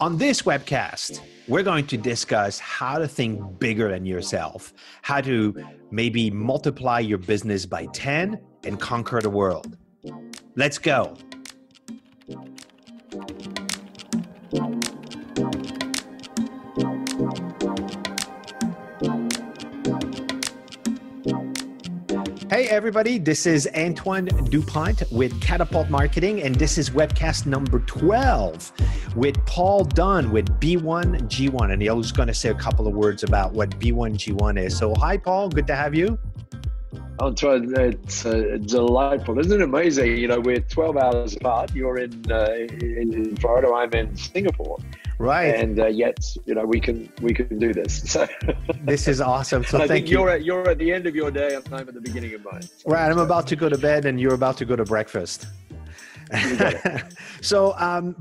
On this webcast, we're going to discuss how to think bigger than yourself, how to maybe multiply your business by 10 and conquer the world. Let's go. Hey everybody, this is Antoine Dupont with Catapult Marketing, and this is webcast number 12 with Paul Dunn with B1G1. And I was going to say a couple of words about what B1G1 is. So hi Paul, good to have you. Antoine, it's delightful. Isn't it amazing? You know, we're 12 hours apart. You're in Florida, I'm in Singapore. Right. And yet, you know, we can do this. So this is awesome. So thank you. You're at the end of your day and I'm at the beginning of mine. Right. I'm about to go to bed and you're about to go to breakfast. So,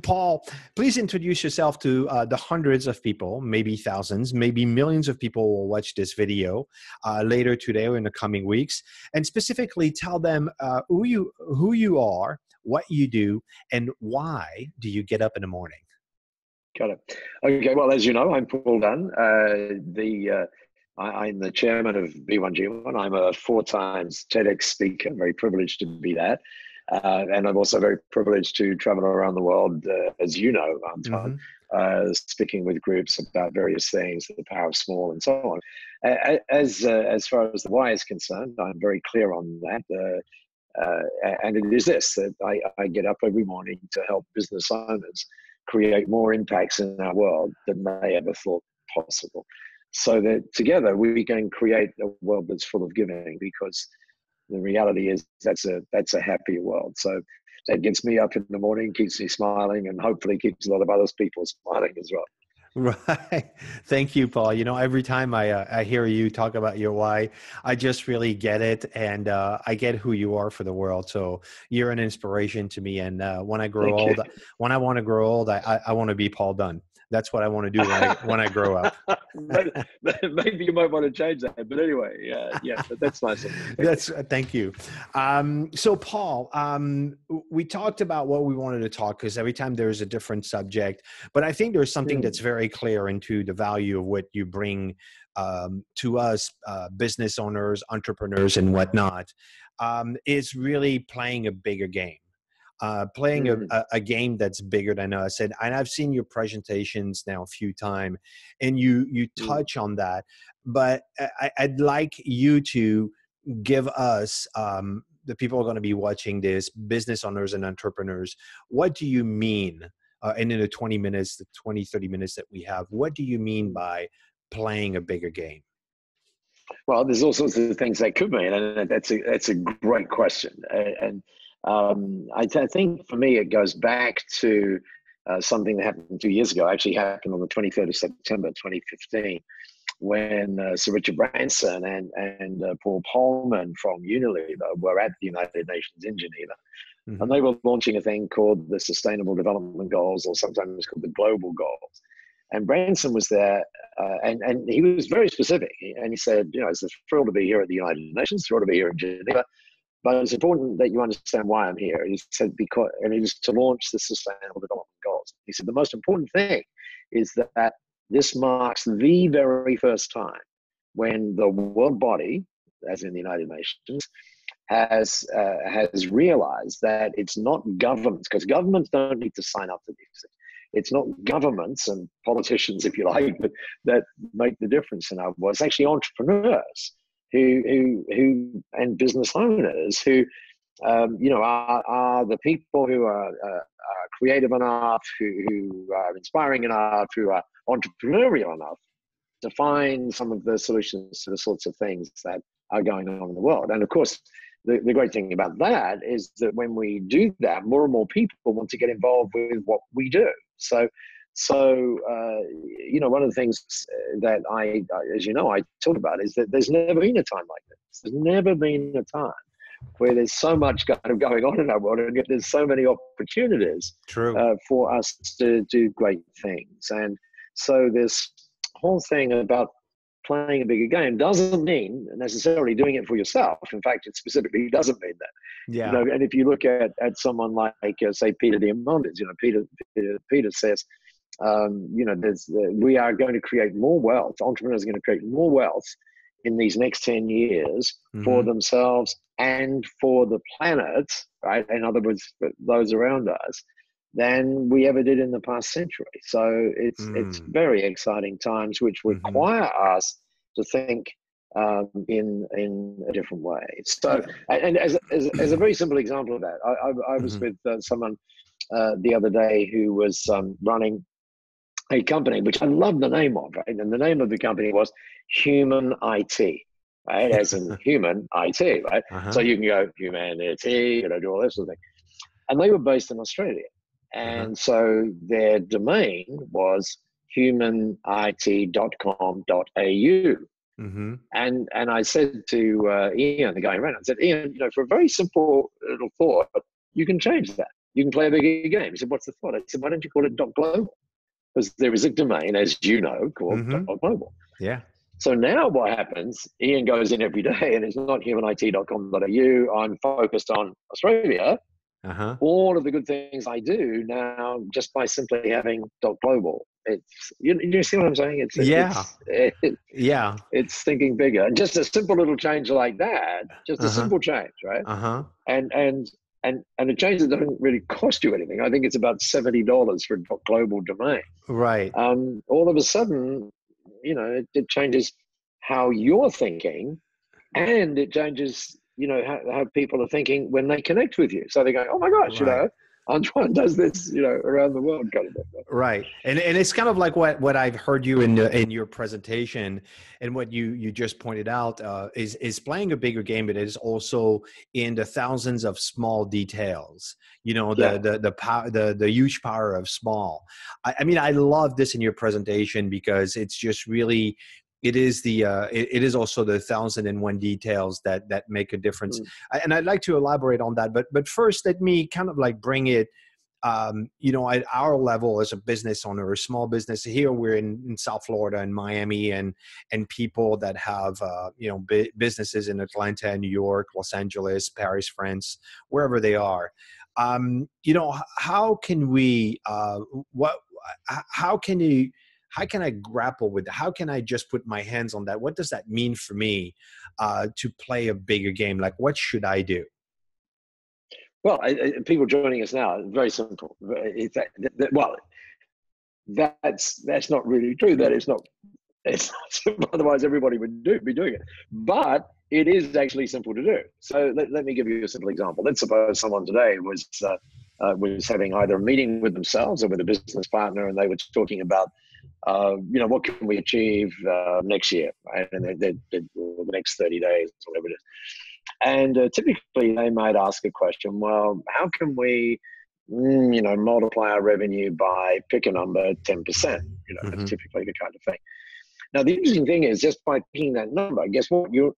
Paul, please introduce yourself to the hundreds of people, maybe thousands, maybe millions of people will watch this video later today or in the coming weeks, and specifically tell them who you are, what you do, and why do you get up in the morning? Got it. Okay. Well, as you know, I'm Paul Dunn. I'm the chairman of B1G1. I'm a 4 times TEDx speaker. I'm very privileged to be that. And I'm also very privileged to travel around the world, as you know, Antoine, speaking with groups about various things, the power of small and so on. As far as the why is concerned, I'm very clear on that. And it is this, that I get up every morning to help business owners create more impacts in our world than they ever thought possible. So that together we can create a world that's full of giving, because the reality is that's a happier world. So that gets me up in the morning, keeps me smiling, and hopefully keeps a lot of other people smiling as well. Right. Thank you, Paul. You know, every time I hear you talk about your why, I just really get it. And I get who you are for the world. So you're an inspiration to me. And when I grow old, when I want to grow old, I want to be Paul Dunn. That's what I want to do when I grow up. Maybe you might want to change that, but anyway, yeah, but that's nice. Thank you. So Paul, we talked about what we wanted to talk, because every time there's a different subject, but I think there's something that's very clear into the value of what you bring to us, business owners, entrepreneurs, and whatnot, is really playing a bigger game. Playing a game that's bigger than us. And I've seen your presentations now a few times, and you touch on that. But I'd like you to give us, the people who are going to be watching this, business owners and entrepreneurs, what do you mean, and in the 20 minutes, the 20, 30 minutes that we have, what do you mean by playing a bigger game? Well, there's all sorts of things that could mean, and that's a great question. And I think for me, it goes back to something that happened 2 years ago. Actually happened on the 23rd of September, 2015, when Sir Richard Branson and Paul Pullman from Unilever were at the United Nations in Geneva. And they were launching a thing called the Sustainable Development Goals, or sometimes called the Global Goals. And Branson was there, and he was very specific. And he said, you know, it's a thrill to be here at the United Nations, thrill to be here in Geneva. But it's important that you understand why I'm here. He said, and it is to launch the Sustainable Development Goals. He said, the most important thing is that this marks the very first time when the world body, as in the United Nations, has realized that it's not governments, because governments don't need to sign up to these things. It's not governments and politicians, if you like, that make the difference in our world. It's actually entrepreneurs who and business owners who you know, are the people who are creative enough, who are inspiring enough, who are entrepreneurial enough to find some of the solutions to the sorts of things that are going on in the world. And of course, the great thing about that is that when we do that, more and more people want to get involved with what we do. So you know, one of the things that as you know, I talk about is that there's never been a time like this. There's never been a time where there's so much kind of going on in our world, and yet there's so many opportunities for us to do great things. And so this whole thing about playing a bigger game doesn't mean necessarily doing it for yourself. In fact, it specifically doesn't mean that. Yeah. You know, and if you look at someone like say Peter Diamandis, you know, Peter says, we are going to create more wealth. Entrepreneurs are going to create more wealth in these next 10 years for themselves and for the planet, right? In other words, for those around us, than we ever did in the past century. So it's very exciting times, which require us to think in a different way. So, and as a very simple example of that, I was with someone the other day who was running a company, which I love the name of, right? And the name of the company was Human IT, right? As in human IT, right? So you can go humanity, do all this sort of thing. And they were based in Australia. And so their domain was humanit.com.au. And I said to Ian, the guy who ran it, I said, Ian, for a very simple little thought, you can change that. You can play a bigger game. He said, what's the thought? I said, why don't you call it .global? Because there is a domain, as you know, called .global. Yeah. So now what happens, Ian goes in every day and it's not humanit.com.au. I'm focused on Australia. All of the good things I do now just by simply having .global. It's you see what I'm saying? It's thinking bigger. And just a simple little change like that, just a simple change, right? And a change that doesn't really cost you anything. I think it's about $70 for a .global domain. Right. All of a sudden, it changes how you're thinking, and it changes how people are thinking when they connect with you. So they go, oh my gosh, Antoine does this, around the world kind of thing. Right. And it's kind of like what I've heard you in your presentation, and what you just pointed out is playing a bigger game, but it is also in the thousands of small details, the power, the huge power of small. I mean, I love this in your presentation because it's just really, it is it is also the 1,001 details that make a difference. And I'd like to elaborate on that, but first let me kind of like bring it, at our level as a business owner, a small business here. We're in South Florida and Miami, and people that have businesses in Atlanta, New York, Los Angeles, Paris, France, wherever they are. How can we how can I grapple with that? How can I just put my hands on that? What does that mean for me to play a bigger game? Like, what should I do? Well, people joining us now, very simple. That's not really true. That it's not simple. Otherwise, everybody would be doing it. But it is actually simple to do. So let me give you a simple example. Let's suppose someone today was having either a meeting with themselves or with a business partner, and they were talking about, what can we achieve next year, right? And or the next 30 days, whatever it is. And typically they might ask a question, well, how can we, multiply our revenue by, pick a number, 10%? That's typically the kind of thing. Now, the interesting thing is, just by picking that number, guess what? The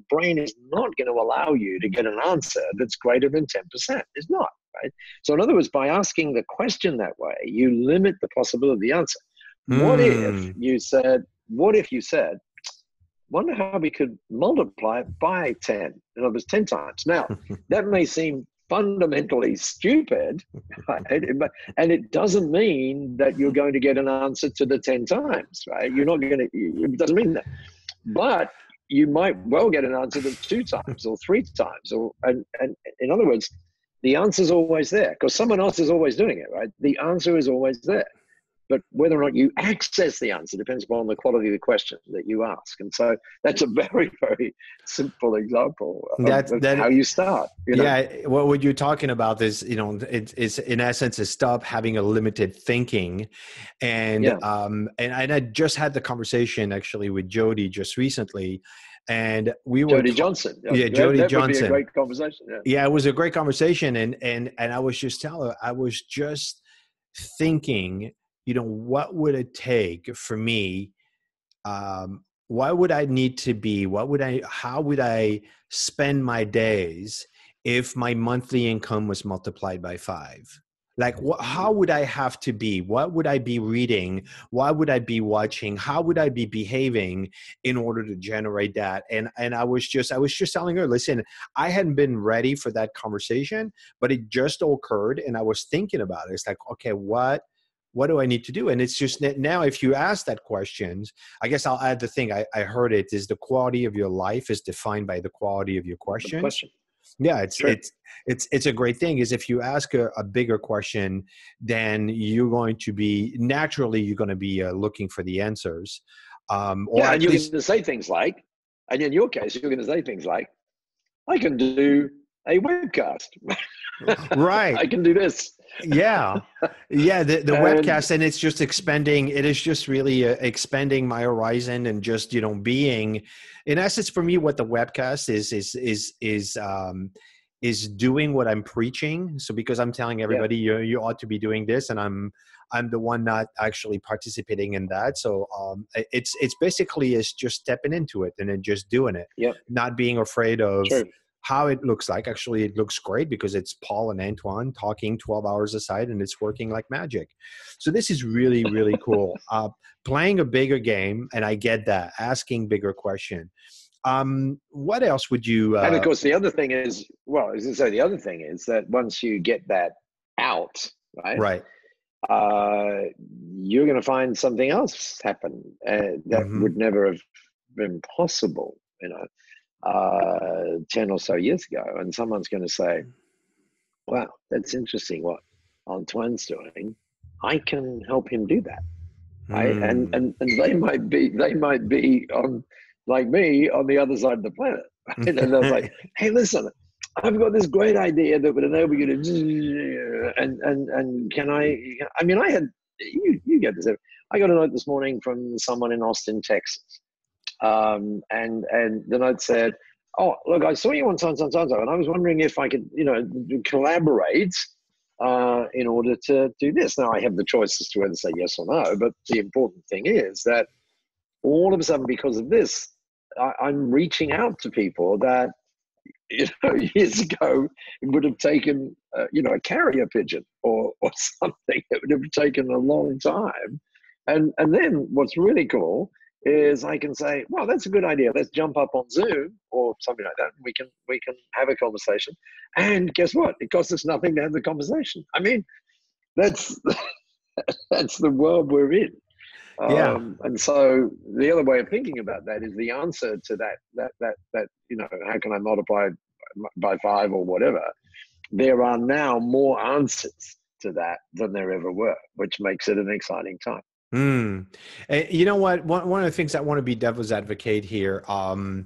brain is not going to allow you to get an answer that's greater than 10%. It's not, right? So in other words, by asking the question that way, you limit the possibility of the answer. What if you said, wonder how we could multiply it by 10. In other words, 10 times. Now, that may seem fundamentally stupid, right? And it doesn't mean that you're going to get an answer to the 10 times, right? You're not going to, it doesn't mean that. But you might well get an answer that's 2 times or 3 times. And in other words, the answer's always there because someone else is always doing it, right? The answer is always there. But whether or not you access the answer depends upon the quality of the question that you ask. And so that's a very, very simple example of how you start. Yeah, what you're talking about is, it's in essence is stop having a limited thinking. And I just had the conversation actually with Jody just recently. And we were Jody Johnson. Jody that Johnson. Would be a great conversation. Yeah, it was a great conversation. And I was just telling her, I was just thinking, what would it take for me? What would I need to be? How would I spend my days if my monthly income was multiplied by 5? Like, how would I have to be? What would I be reading? What would I be watching? How would I be behaving in order to generate that? And I was just telling her, listen, I hadn't been ready for that conversation, but it just occurred, and I was thinking about it. It's like, okay, what what do I need to do? And it's just that now, if you ask that questions, I guess I'll add the thing I heard it is the quality of your life is defined by the quality of your The questions. question. Yeah, True. it's a great thing is if you ask a bigger question, then you're going to be naturally you're going to be looking for the answers, or Yeah, and at you're going least to say things like, and in your case, you're going to say things like, I can do a webcast. right. I can do this. Yeah. Yeah. The And webcast, and it's just expanding. It is just really expanding my horizon and just, being in essence for me, what the webcast is doing what I'm preaching. So because I'm telling yeah, everybody you ought to be doing this, and I'm the one not actually participating in that. So it's basically is just stepping into it and then just doing it, yeah, not being afraid of true. how it looks like. Actually, it looks great because it's Paul and Antoine talking 12 hours aside and it's working like magic. So this is really, really cool. Playing a bigger game, and I get that, asking bigger question. What else would you, And of course, the other thing is, well, as I say, the other thing is that once you get that out, right, right. you're going to find something else happen that Mm-hmm. would never have been possible, 10 or so years ago. And someone's going to say, wow, that's interesting what Antoine's doing. I can help him do that. Right? And, Mm. and, and they might be on, like me, on the other side of the planet. Right? And they'll say, hey, listen, I've got this great idea that would enable you to, and can I mean, I had, you get this. I got a note this morning from someone in Austin, Texas. And the note said, oh, look, I saw you on so and I was wondering if I could, collaborate in order to do this. Now I have the choice as to whether to say yes or no, but the important thing is that all of a sudden, because of this, I'm reaching out to people that, years ago it would have taken, a carrier pigeon or something. It would have taken a long time. And then what's really cool is I can say, well, that's a good idea. Let's jump up on Zoom or something like that. We can have a conversation. And guess what? It costs us nothing to have the conversation. I mean, that's that's the world we're in. Yeah. And so the other way of thinking about that is the answer to that, how can I multiply by 5 or whatever? There are now more answers to that than there ever were, which makes it an exciting time. Mm. And you know what? One of the things I want to be devil's advocate here, and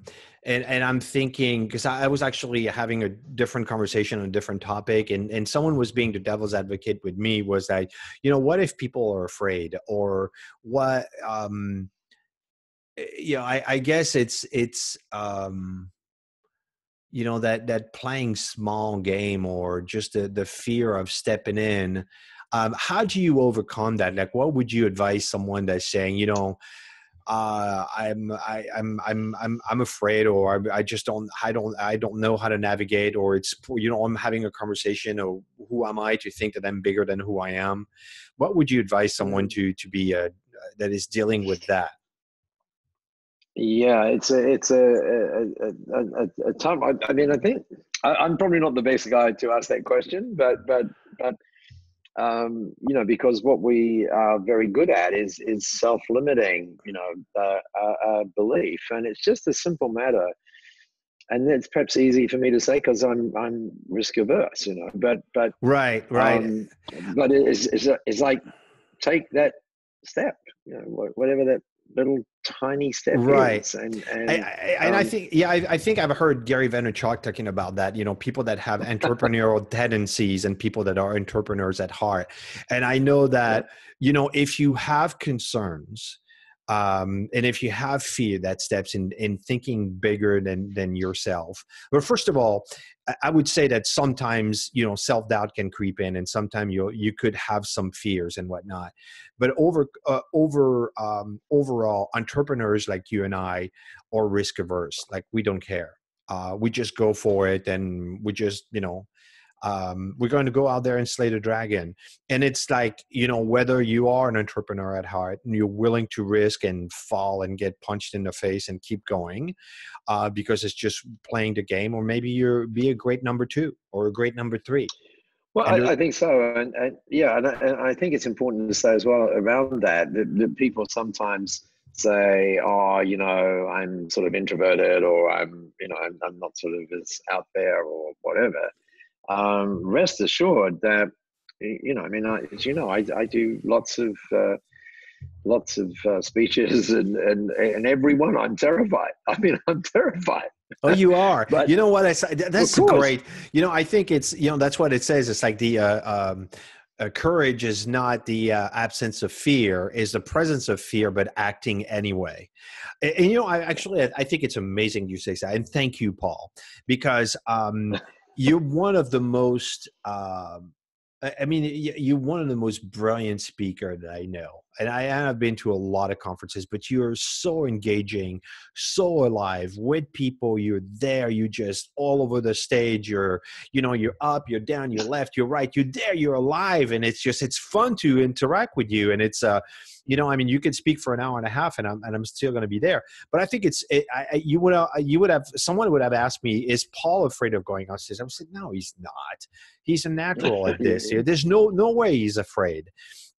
I'm thinking because I was actually having a different conversation on a different topic, and someone was being the devil's advocate with me was that, what if people are afraid or what? I guess it's that playing small game or just the fear of stepping in. How do you overcome that? Like, what would you advise someone that's saying, I'm afraid, or I just don't know how to navigate, or it's, I'm having a conversation, or who am I to think that I'm bigger than who I am? What would you advise someone to be that is dealing with that? Yeah, it's a tough. I mean, I think I'm probably not the best guy to ask that question, but because what we are very good at is self-limiting, belief, and it's just a simple matter. And it's perhaps easy for me to say because I'm risk averse, but Right. but it's like take that step, whatever that little tiny step Right. is, and I think, I think I've heard Gary Vaynerchuk talking about that, people that have entrepreneurial tendencies and people that are entrepreneurs at heart. And I know that, if you have concerns, and if you have fear that steps in thinking bigger than yourself. But first of all, I would say that sometimes, self-doubt can creep in, and sometimes you could have some fears and whatnot. But overall, entrepreneurs like you and I are risk averse. Like, we don't care. We just go for it, and we just, we're going to go out there and slay the dragon. And it's like, whether you are an entrepreneur at heart and you're willing to risk and fall and get punched in the face and keep going, because it's just playing the game, or maybe you're be a great number 2 or a great number 3. Well, And there, I think so, and yeah, and I think it's important to say as well around that people sometimes say, "Oh, I'm sort of introverted, or I'm not sort of as out there, or whatever." Rest assured that I mean, as you know, I do lots of speeches, and every one I'm terrified. I mean, I'm terrified, oh, you are. but You know what? of That's course, great. I think it's, that's what it says. It's like the courage is not the absence of fear, is the presence of fear, but acting anyway. And I think it's amazing you say that. And thank you, Paul, because you're one of the most, I mean, you're one of the most brilliant speaker that I know. And I have been to a lot of conferences, but you're so engaging, so alive with people. You're there. You just all over the stage. You're up, you're down, you're left, you're right, you're there, you're alive. And it's fun to interact with you. And it's, I mean, you could speak for an hour and a half and I'm still going to be there. But I think someone would have asked me, is Paul afraid of going on stage? I would say, no, he's not. He's a natural at this. There's no way he's afraid.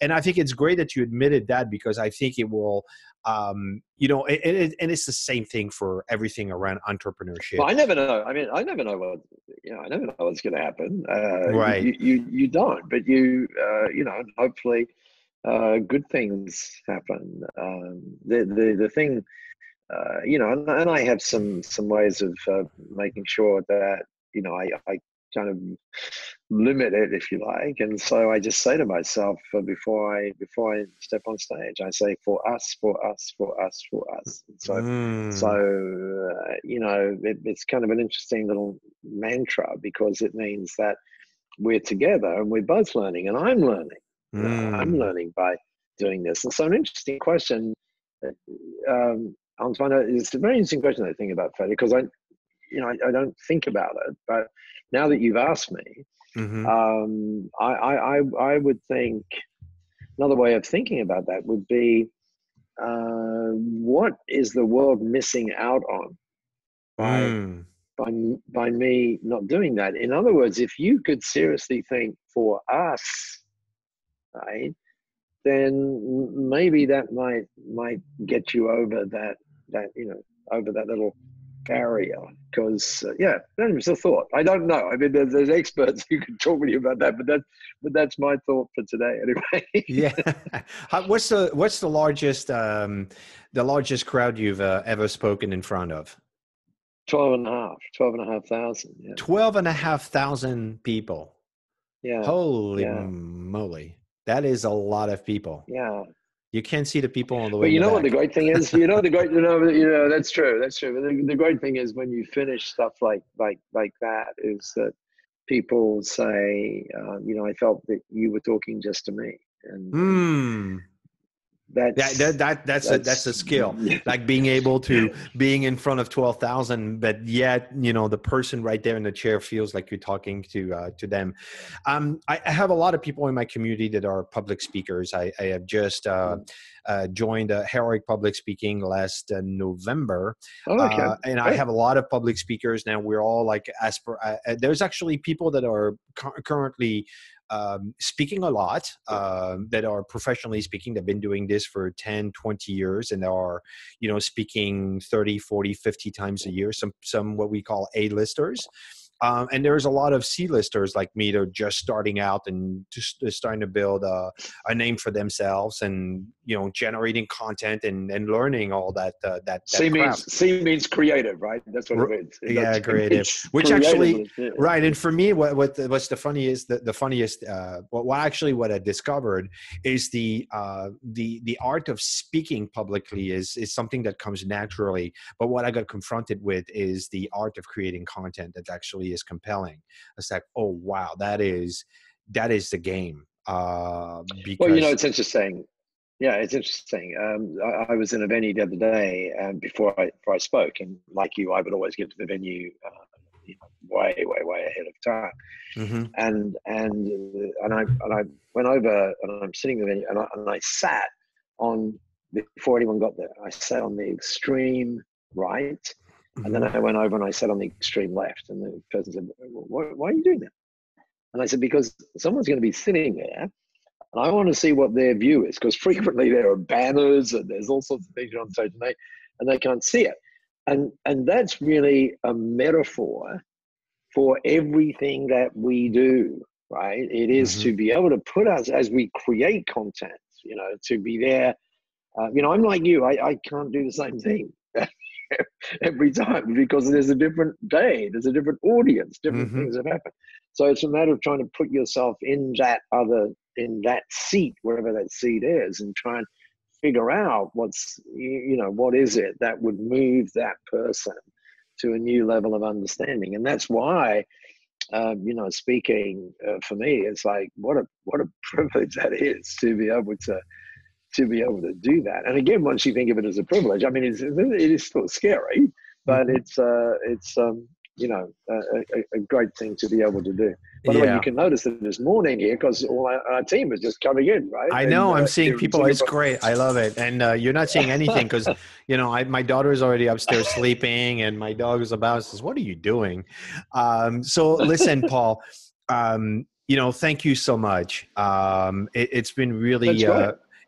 And I think it's great that you admitted that, because I think it will, and it's the same thing for everything around entrepreneurship. Well, I never know. I mean, I never know I never know what's going to happen. Right. You don't, but hopefully, good things happen. The thing, and I have some ways of making sure that I kind of limit it, if you like. And so I just say to myself, before I step on stage, I say, for us, for us, for us, for us. And it's kind of an interesting little mantra, because it means that we're together and we're both learning, and I'm learning. I'm learning by doing this. And so an interesting question, Antoine, it's a very interesting question, I think, about failure, because I don't think about it, but now that you've asked me, I would think another way of thinking about that would be, what is the world missing out on by me not doing that? In other words, if you could seriously think for us, right, then maybe that might get you over that over that little barrier. Because that was a thought. I don't know. I mean, there's experts who can talk with you about that, but that's my thought for today, anyway. Yeah. What's the largest crowd you've ever spoken in front of? 12,500. Yeah. 12,500 people. Yeah. Holy moly. That is a lot of people. Yeah. You can't see the people on the way. But you know what the great thing is? That's true. That's true. But the great thing is, when you finish stuff like that, is that people say, I felt that you were talking just to me. And that's a skill, like being able to being in front of 12,000, but yet the person right there in the chair feels like you're talking to them. I have a lot of people in my community that are public speakers. I have just joined Heroic Public Speaking last November, and I have a lot of public speakers now. We're all like there's actually people that are currently speaking a lot, that are professionally speaking. They've been doing this for 10, 20 years, and they are, speaking 30, 40, 50 times a year, some what we call A-listers. And there's a lot of C-listers like me that are just starting out and just starting to build a name for themselves, and generating content and learning all that. C means creative, right? That's what it means. Yeah, creative. Which creative, actually, right. And for me, what's the funniest? The funniest. What I discovered is the art of speaking publicly is something that comes naturally. But what I got confronted with is the art of creating content that actually is compelling. It's like, oh wow, that is the game. Because it's interesting. Yeah, it's interesting. I was in a venue the other day, before I spoke, and like you, I would always get to the venue way ahead of time. Mm-hmm. And I went over, and I'm sitting in the venue, and I sat on, before anyone got there, I sat on the extreme right. And then I went over and I sat on the extreme left, and the person said, why are you doing that? And I said, because someone's going to be sitting there, and I want to see what their view is, because frequently there are banners and there's all sorts of things on social media, and they can't see it. And that's really a metaphor for everything that we do, right? It is to be able to put us, as we create content, to be there. I'm like you, I can't do the same thing every time, because there's a different day, there's a different audience, different things have happened. So it's a matter of trying to put yourself in that seat, wherever that seat is, and try and figure out what is it that would move that person to a new level of understanding. And that's why, speaking for me, it's like, what a privilege that is to be able to do that. And again, once you think of it as a privilege, I mean, it is still scary, but it's a great thing to be able to do. By the way, you can notice that this morning here, because all our team is just coming in, right? I know. I'm seeing people. It's great. I love it. And you're not seeing anything because, my daughter is already upstairs sleeping, and my dog is about says, "What are you doing?" So listen, Paul. Thank you so much. It's been really.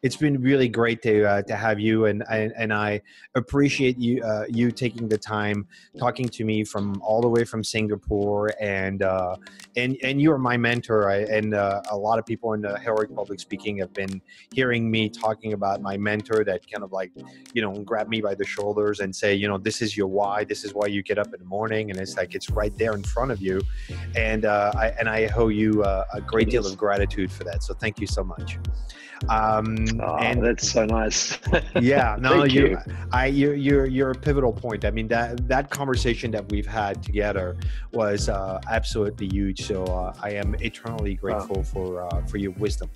It's been really great to have you, and I appreciate you taking the time talking to me from all the way from Singapore, and you're my mentor, and a lot of people in the heroic public speaking have been hearing me talking about my mentor that kind of like grab me by the shoulders and say, this is your why, this is why you get up in the morning, and it's like it's right there in front of you, and I owe you a great deal of gratitude for that. So thank you so much. And that's so nice. Yeah, no, you're a pivotal point. I mean, that conversation that we've had together was absolutely huge. So I am eternally grateful for your wisdom.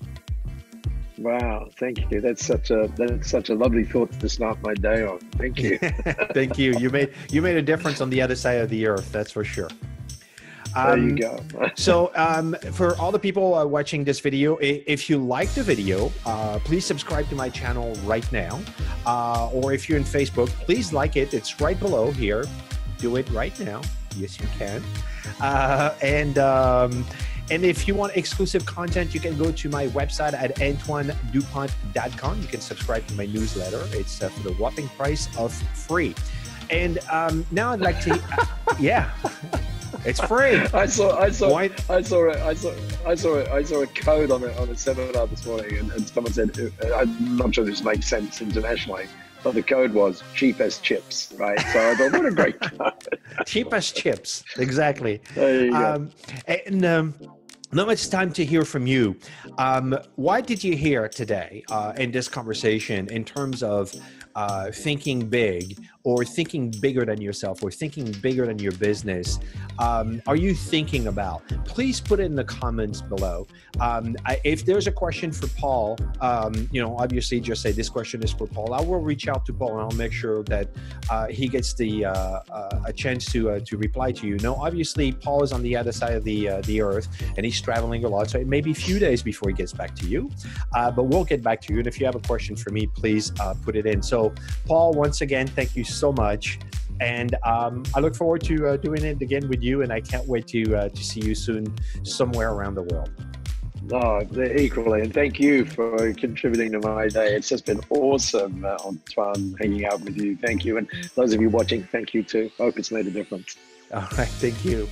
Wow, thank you. That's such a lovely thought to start my day on. Thank you. Thank you. You made a difference on the other side of the earth. That's for sure. There you go. So for all the people watching this video, if you like the video, please subscribe to my channel right now. Or if you're in Facebook, please like it. It's right below here. Do it right now. Yes, you can. And if you want exclusive content, you can go to my website at AntoineDupont.com. You can subscribe to my newsletter. It's for the whopping price of free. And now I'd like to, yeah. It's free. I saw a code on a seminar this morning, and someone said, I'm not sure this makes sense internationally, but the code was cheap as chips, right? So I thought, what a great code. Cheap as chips, exactly. There you go. And now it's time to hear from you. What did you hear today in this conversation in terms of thinking big, or thinking bigger than yourself, or thinking bigger than your business? Are you thinking about? Please put it in the comments below. If there's a question for Paul, obviously just say this question is for Paul. I will reach out to Paul, and I'll make sure that he gets a chance to reply to you. Now, obviously, Paul is on the other side of the earth, and he's traveling a lot, so it may be a few days before he gets back to you. But we'll get back to you. And if you have a question for me, please put it in. So, Paul, once again, thank you so much. And I look forward to doing it again with you, and I can't wait to see you soon somewhere around the world. No, equally, and thank you for contributing to my day. It's just been awesome, Antoine, hanging out with you. Thank you, and those of you watching, thank you too. Hope it's made a difference. All right, thank you.